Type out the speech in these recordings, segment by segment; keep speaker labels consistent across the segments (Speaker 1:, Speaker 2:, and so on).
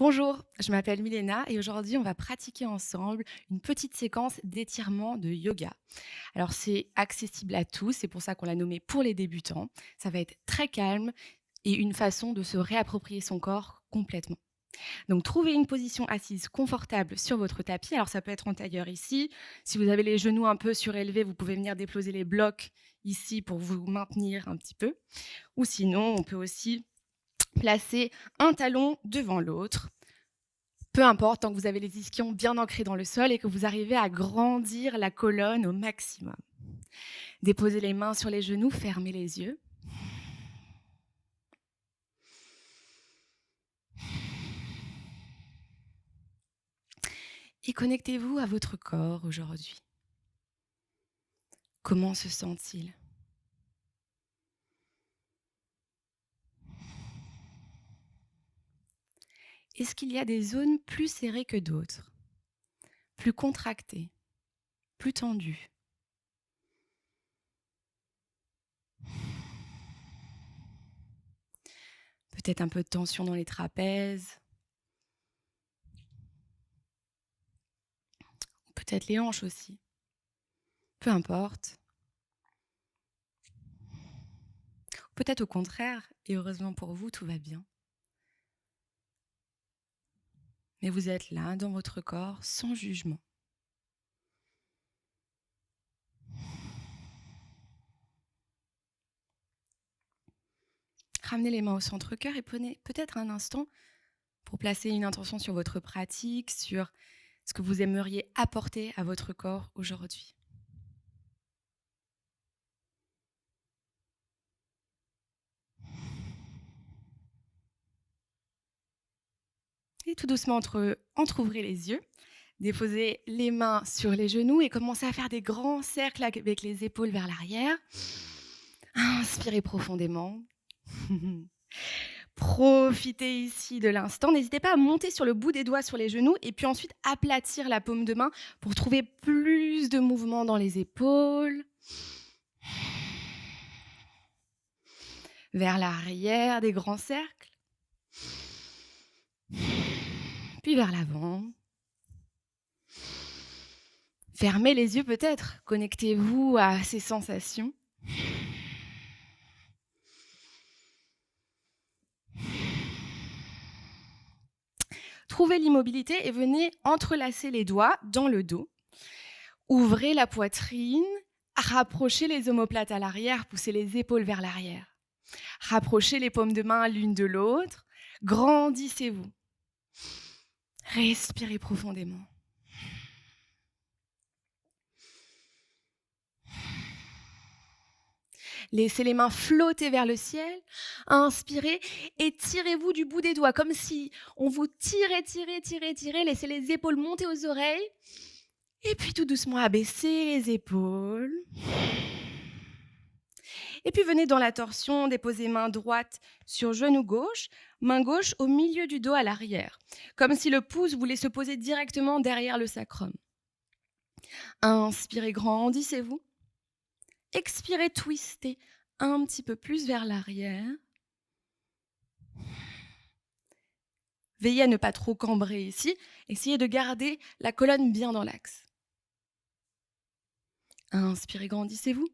Speaker 1: Bonjour, je m'appelle Milena et aujourd'hui on va pratiquer ensemble une petite séquence d'étirement de yoga. Alors c'est accessible à tous, c'est pour ça qu'on l'a nommé pour les débutants. Ça va être très calme et une façon de se réapproprier son corps complètement. Donc trouvez une position assise confortable sur votre tapis. Alors ça peut être en tailleur ici. Si vous avez les genoux un peu surélevés, vous pouvez venir déposer les blocs ici pour vous maintenir un petit peu. Ou sinon, on peut aussi placer un talon devant l'autre. Peu importe, tant que vous avez les ischions bien ancrés dans le sol et que vous arrivez à grandir la colonne au maximum. Déposez les mains sur les genoux, fermez les yeux. Et connectez-vous à votre corps aujourd'hui. Comment se sent-il? Est-ce qu'il y a des zones plus serrées que d'autres? Plus contractées? Plus tendues? Peut-être un peu de tension dans les trapèzes? Peut-être les hanches aussi? Peu importe. Peut-être au contraire, et heureusement pour vous, tout va bien. Mais vous êtes là, dans votre corps, sans jugement. Ramenez les mains au centre-cœur et prenez peut-être un instant pour placer une intention sur votre pratique, sur ce que vous aimeriez apporter à votre corps aujourd'hui. Et tout doucement, entrouvrez les yeux, déposez les mains sur les genoux et commencez à faire des grands cercles avec les épaules vers l'arrière. Inspirez profondément. Profitez ici de l'instant. N'hésitez pas à monter sur le bout des doigts sur les genoux et puis ensuite aplatir la paume de main pour trouver plus de mouvement dans les épaules. Vers l'arrière, des grands cercles. Puis vers l'avant. Fermez les yeux peut-être. Connectez-vous à ces sensations. Trouvez l'immobilité et venez entrelacer les doigts dans le dos. Ouvrez la poitrine, rapprochez les omoplates à l'arrière, poussez les épaules vers l'arrière. Rapprochez les paumes de main l'une de l'autre, grandissez-vous. Respirez profondément. Laissez les mains flotter vers le ciel. Inspirez et tirez-vous du bout des doigts, comme si on vous tirait. Laissez les épaules monter aux oreilles. Et puis tout doucement abaissez les épaules. Et puis venez dans la torsion, déposez main droite sur genou gauche, main gauche au milieu du dos à l'arrière, comme si le pouce voulait se poser directement derrière le sacrum. Inspirez, grandissez-vous. Expirez, twistez un petit peu plus vers l'arrière. Veillez à ne pas trop cambrer ici. Essayez de garder la colonne bien dans l'axe. Inspirez, grandissez-vous.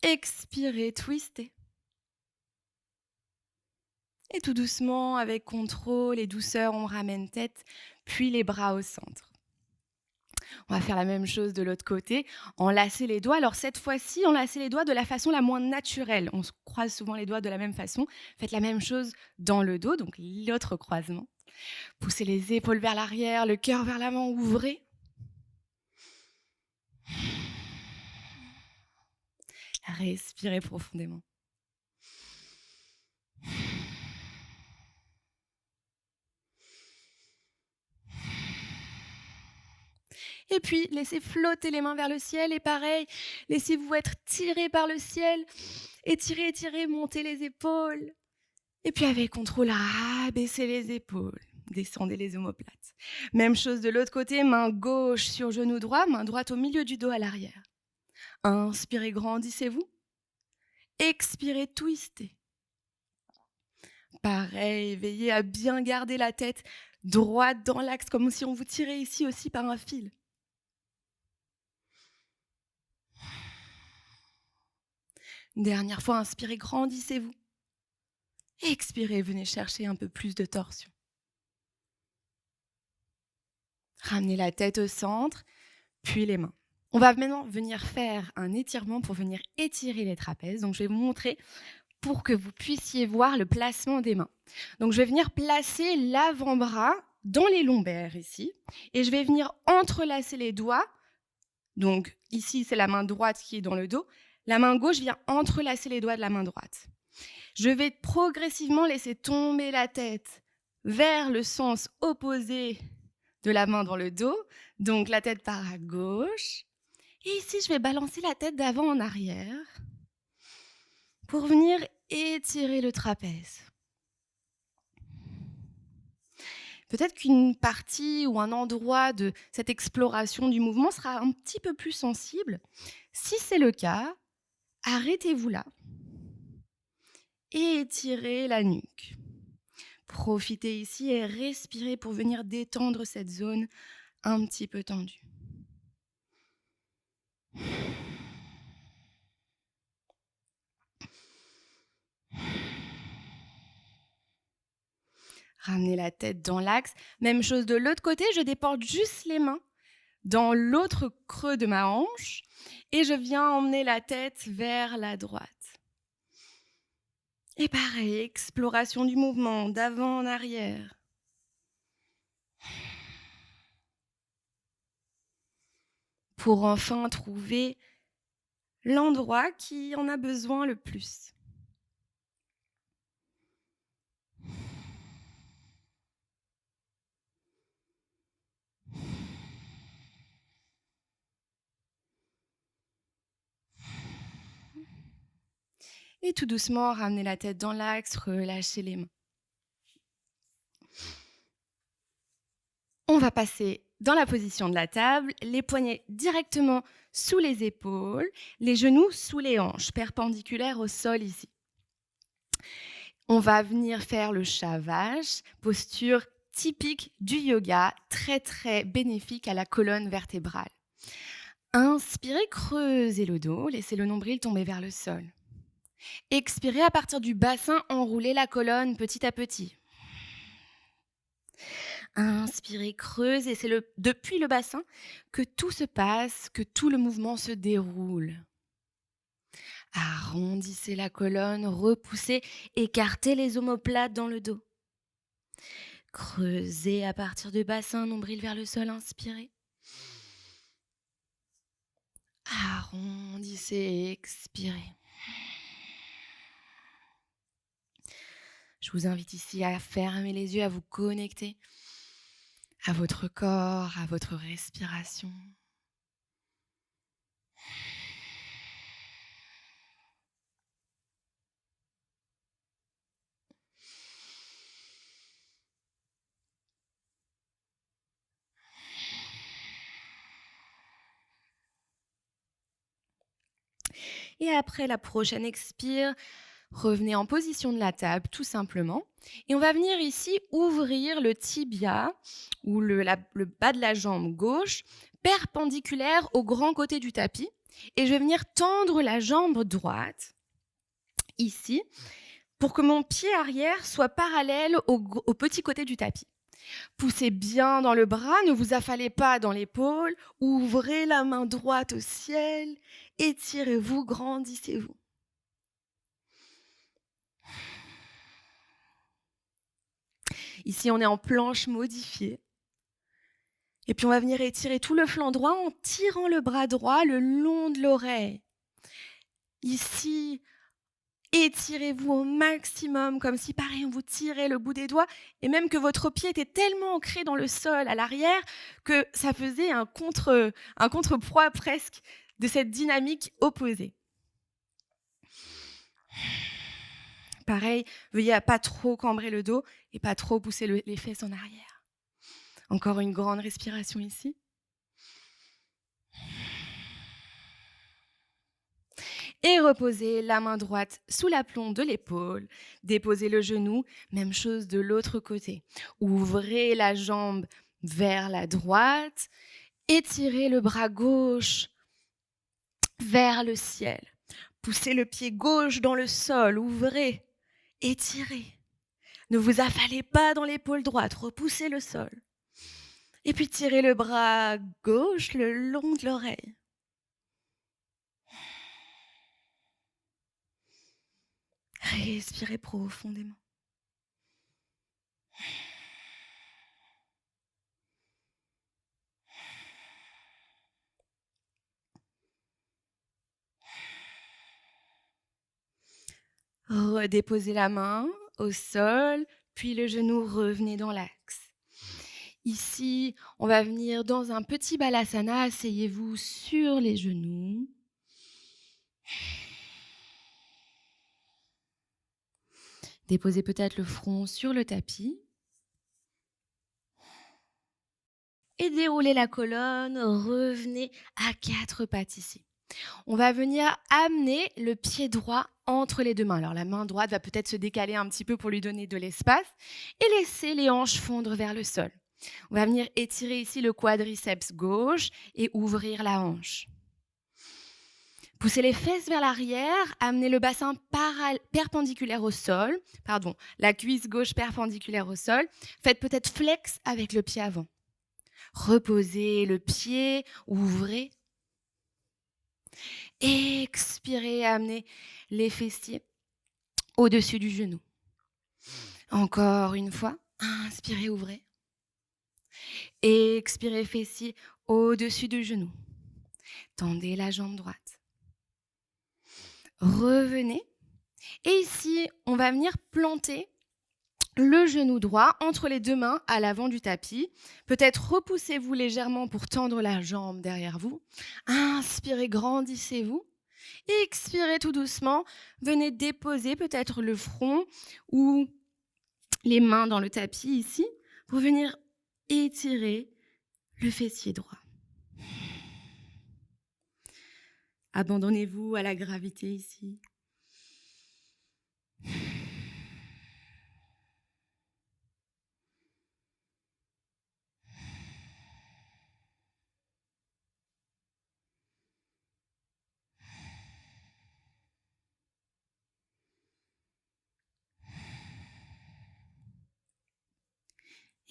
Speaker 1: Expirez, twistez. Et tout doucement, avec contrôle et douceur, on ramène tête, puis les bras au centre. On va faire la même chose de l'autre côté, enlacer les doigts. Alors cette fois-ci, enlacer les doigts de la façon la moins naturelle. On se croise souvent les doigts de la même façon. Faites la même chose dans le dos, donc l'autre croisement. Poussez les épaules vers l'arrière, le cœur vers l'avant, ouvrez. Respirez profondément. Et puis, laissez flotter les mains vers le ciel. Et pareil, laissez-vous être tiré par le ciel. Étirez, montez les épaules. Et puis avec contrôle, abaissez les épaules. Descendez les omoplates. Même chose de l'autre côté, main gauche sur genou droit, main droite au milieu du dos à l'arrière. Inspirez, grandissez-vous. Expirez, twistez. Pareil, veillez à bien garder la tête droite dans l'axe, comme si on vous tirait ici aussi par un fil. Une dernière fois, inspirez, grandissez-vous. Expirez, venez chercher un peu plus de torsion. Ramenez la tête au centre, puis les mains. On va maintenant venir faire un étirement pour venir étirer les trapèzes. Donc, je vais vous montrer pour que vous puissiez voir le placement des mains. Donc, je vais venir placer l'avant-bras dans les lombaires ici et je vais venir entrelacer les doigts. Donc, ici, c'est la main droite qui est dans le dos. La main gauche vient entrelacer les doigts de la main droite. Je vais progressivement laisser tomber la tête vers le sens opposé de la main dans le dos. Donc, la tête part à gauche. Et ici, je vais balancer la tête d'avant en arrière pour venir étirer le trapèze. Peut-être qu'une partie ou un endroit de cette exploration du mouvement sera un petit peu plus sensible. Si c'est le cas, arrêtez-vous là et étirez la nuque. Profitez ici et respirez pour venir détendre cette zone un petit peu tendue. Ramenez la tête dans l'axe. Même chose de l'autre côté, je déporte juste les mains dans l'autre creux de ma hanche et je viens emmener la tête vers la droite. Et pareil, exploration du mouvement d'avant en arrière. Pour enfin trouver l'endroit qui en a besoin le plus. Et tout doucement, ramenez la tête dans l'axe, relâchez les mains. On va passer dans la position de la table, les poignets directement sous les épaules, les genoux sous les hanches, perpendiculaires au sol ici. On va venir faire le chat vache, posture typique du yoga, très très bénéfique à la colonne vertébrale. Inspirez, creusez le dos, laissez le nombril tomber vers le sol. Expirez à partir du bassin, enroulez la colonne petit à petit. Inspirez, creusez, c'est depuis le bassin que tout se passe, que tout le mouvement se déroule. Arrondissez la colonne, repoussez, écartez les omoplates dans le dos. Creusez à partir du bassin, nombril vers le sol, inspirez. Arrondissez, expirez. Je vous invite ici à fermer les yeux, à vous connecter à votre corps, à votre respiration. Et après la prochaine expire, revenez en position de la table, tout simplement. Et on va venir ici ouvrir le tibia ou le bas de la jambe gauche, perpendiculaire au grand côté du tapis. Et je vais venir tendre la jambe droite, ici, pour que mon pied arrière soit parallèle au petit côté du tapis. Poussez bien dans le bras, ne vous affalez pas dans l'épaule, ouvrez la main droite au ciel, étirez-vous, grandissez-vous. Ici, on est en planche modifiée. Et puis, on va venir étirer tout le flanc droit en tirant le bras droit le long de l'oreille. Ici, étirez-vous au maximum, comme si, pareil, on vous tirait le bout des doigts, et même que votre pied était tellement ancré dans le sol à l'arrière que ça faisait un contrepoids presque de cette dynamique opposée. Pareil, veuillez à pas trop cambrer le dos et pas trop pousser les fesses en arrière. Encore une grande respiration ici. Et reposez la main droite sous l'aplomb de l'épaule. Déposez le genou, même chose de l'autre côté. Ouvrez la jambe vers la droite. Étirez le bras gauche vers le ciel. Poussez le pied gauche dans le sol. Ouvrez. Étirez. Ne vous affalez pas dans l'épaule droite. Repoussez le sol. Et puis tirez le bras gauche le long de l'oreille. Respirez profondément. Redéposez la main au sol, puis le genou, revenez dans l'axe. Ici, on va venir dans un petit balasana. Asseyez-vous sur les genoux. Déposez peut-être le front sur le tapis. Et déroulez la colonne. Revenez à 4 pattes ici. On va venir amener le pied droit entre les deux mains. Alors la main droite va peut-être se décaler un petit peu pour lui donner de l'espace et laisser les hanches fondre vers le sol. On va venir étirer ici le quadriceps gauche et ouvrir la hanche. Poussez les fesses vers l'arrière, amenez le bassin perpendiculaire au sol, la cuisse gauche perpendiculaire au sol. Faites peut-être flex avec le pied avant. Reposez le pied, ouvrez. Expirez, amenez les fessiers au-dessus du genou. Encore une fois, inspirez, ouvrez. Expirez, fessiers au-dessus du genou. Tendez la jambe droite. Revenez. Et ici, on va venir planter le genou droit entre les deux mains à l'avant du tapis. Peut-être repoussez-vous légèrement pour tendre la jambe derrière vous. Inspirez, grandissez-vous. Expirez tout doucement. Venez déposer peut-être le front ou les mains dans le tapis ici pour venir étirer le fessier droit. Abandonnez-vous à la gravité ici.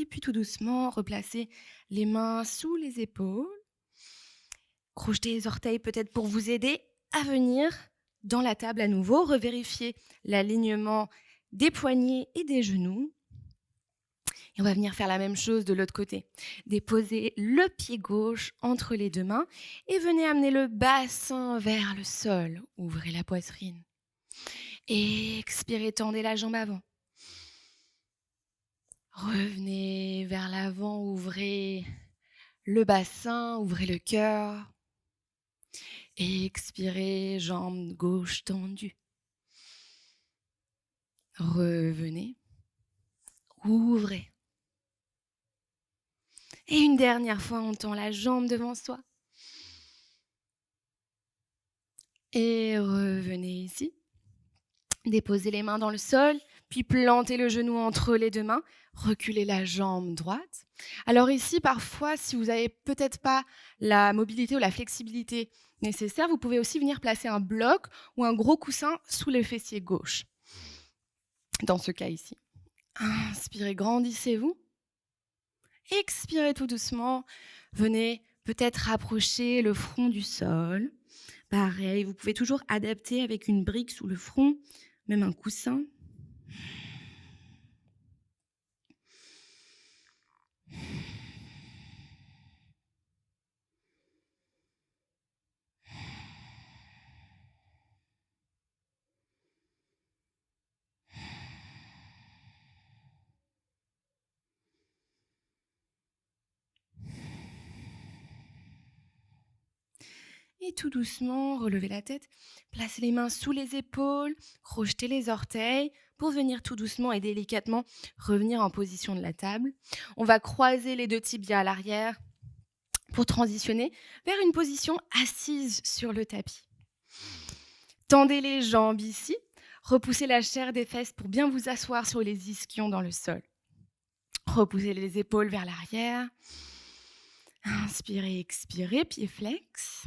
Speaker 1: Et puis tout doucement, replacez les mains sous les épaules. Crochetez les orteils peut-être pour vous aider à venir dans la table à nouveau. Revérifiez l'alignement des poignets et des genoux. Et on va venir faire la même chose de l'autre côté. Déposez le pied gauche entre les deux mains et venez amener le bassin vers le sol. Ouvrez la poitrine. Expirez, tendez la jambe avant. Revenez vers l'avant, ouvrez le bassin, ouvrez le cœur. Expirez, jambe gauche tendue. Revenez, ouvrez. Et une dernière fois, on tend la jambe devant soi. Et revenez ici. Déposez les mains dans le sol, puis plantez le genou entre les deux mains. Reculez la jambe droite. Alors ici, parfois, si vous n'avez peut-être pas la mobilité ou la flexibilité nécessaire, vous pouvez aussi venir placer un bloc ou un gros coussin sous le fessier gauche. Dans ce cas ici. Inspirez, grandissez-vous. Expirez tout doucement. Venez peut-être rapprocher le front du sol. Pareil, vous pouvez toujours adapter avec une brique sous le front, même un coussin. Et tout doucement, relevez la tête, placez les mains sous les épaules, crochetez les orteils pour venir tout doucement et délicatement revenir en position de la table. On va croiser les deux tibias à l'arrière pour transitionner vers une position assise sur le tapis. Tendez les jambes ici. Repoussez la chair des fesses pour bien vous asseoir sur les ischions dans le sol. Repoussez les épaules vers l'arrière. Inspirez, expirez, pied flex.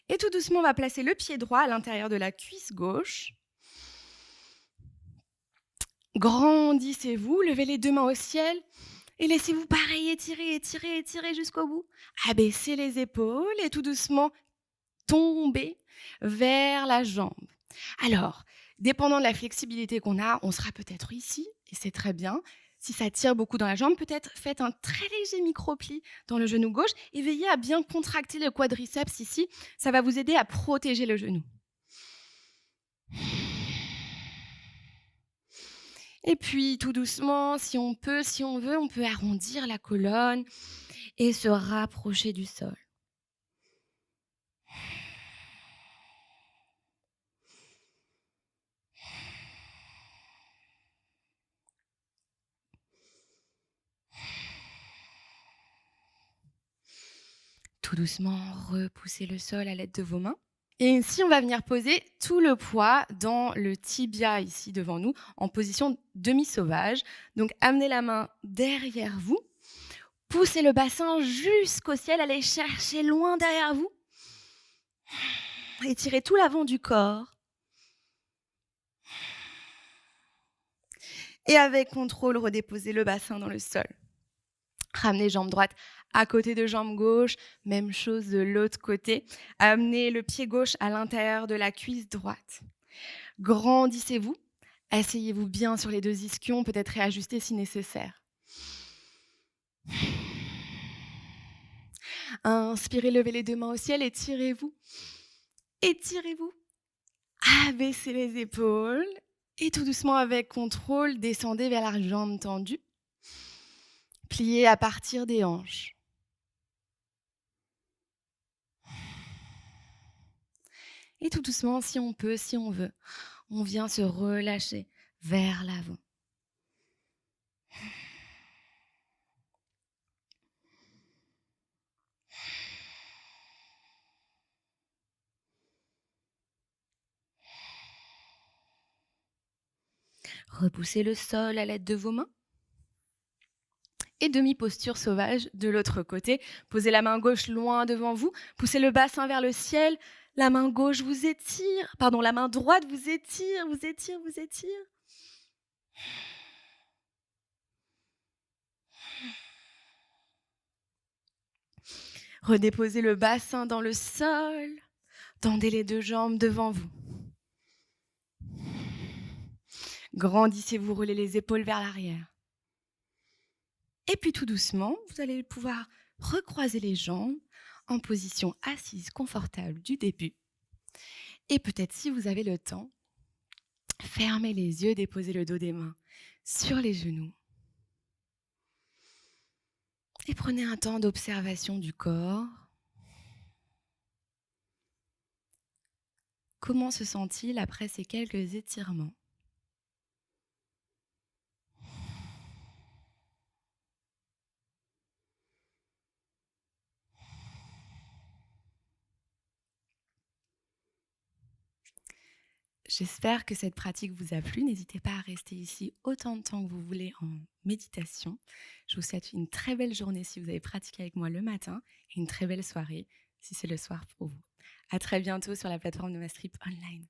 Speaker 1: Et tout doucement, on va placer le pied droit à l'intérieur de la cuisse gauche. Grandissez-vous, levez les deux mains au ciel et laissez-vous pareil étirer, étirer, étirer jusqu'au bout. Abaissez les épaules et tout doucement tomber vers la jambe. Alors, dépendant de la flexibilité qu'on a, on sera peut-être ici et c'est très bien. Si ça tire beaucoup dans la jambe, peut-être faites un très léger micro-pli dans le genou gauche et veillez à bien contracter le quadriceps ici. Ça va vous aider à protéger le genou. Et puis, tout doucement, si on peut, si on veut, on peut arrondir la colonne et se rapprocher du sol. Tout doucement, repoussez le sol à l'aide de vos mains. Et ici, on va venir poser tout le poids dans le tibia ici devant nous, en position demi-sauvage. Donc, amenez la main derrière vous. Poussez le bassin jusqu'au ciel, allez chercher loin derrière vous. Étirez tout l'avant du corps. Et avec contrôle, redéposez le bassin dans le sol. Ramenez jambe droite à côté de jambe gauche, même chose de l'autre côté. Amenez le pied gauche à l'intérieur de la cuisse droite. Grandissez-vous, asseyez-vous bien sur les deux ischions, peut-être réajuster si nécessaire. Inspirez, levez les deux mains au ciel, étirez-vous. Étirez-vous. Abaissez les épaules et tout doucement avec contrôle, descendez vers la jambe tendue. Pliez à partir des hanches. Et tout doucement, si on peut, si on veut, on vient se relâcher vers l'avant. Repoussez le sol à l'aide de vos mains. Et demi-posture sauvage de l'autre côté. Posez la main gauche loin devant vous. Poussez le bassin vers le ciel. La main gauche vous étire. Pardon, la main droite vous étire, vous étire, vous étire. Redéposez le bassin dans le sol. Tendez les deux jambes devant vous. Grandissez-vous, roulez les épaules vers l'arrière. Et puis tout doucement, vous allez pouvoir recroiser les jambes en position assise confortable du début. Et peut-être si vous avez le temps, fermez les yeux, déposez le dos des mains sur les genoux. Et prenez un temps d'observation du corps. Comment se sent-il après ces quelques étirements ? J'espère que cette pratique vous a plu. N'hésitez pas à rester ici autant de temps que vous voulez en méditation. Je vous souhaite une très belle journée si vous avez pratiqué avec moi le matin et une très belle soirée si c'est le soir pour vous. À très bientôt sur la plateforme de Mastrip Online.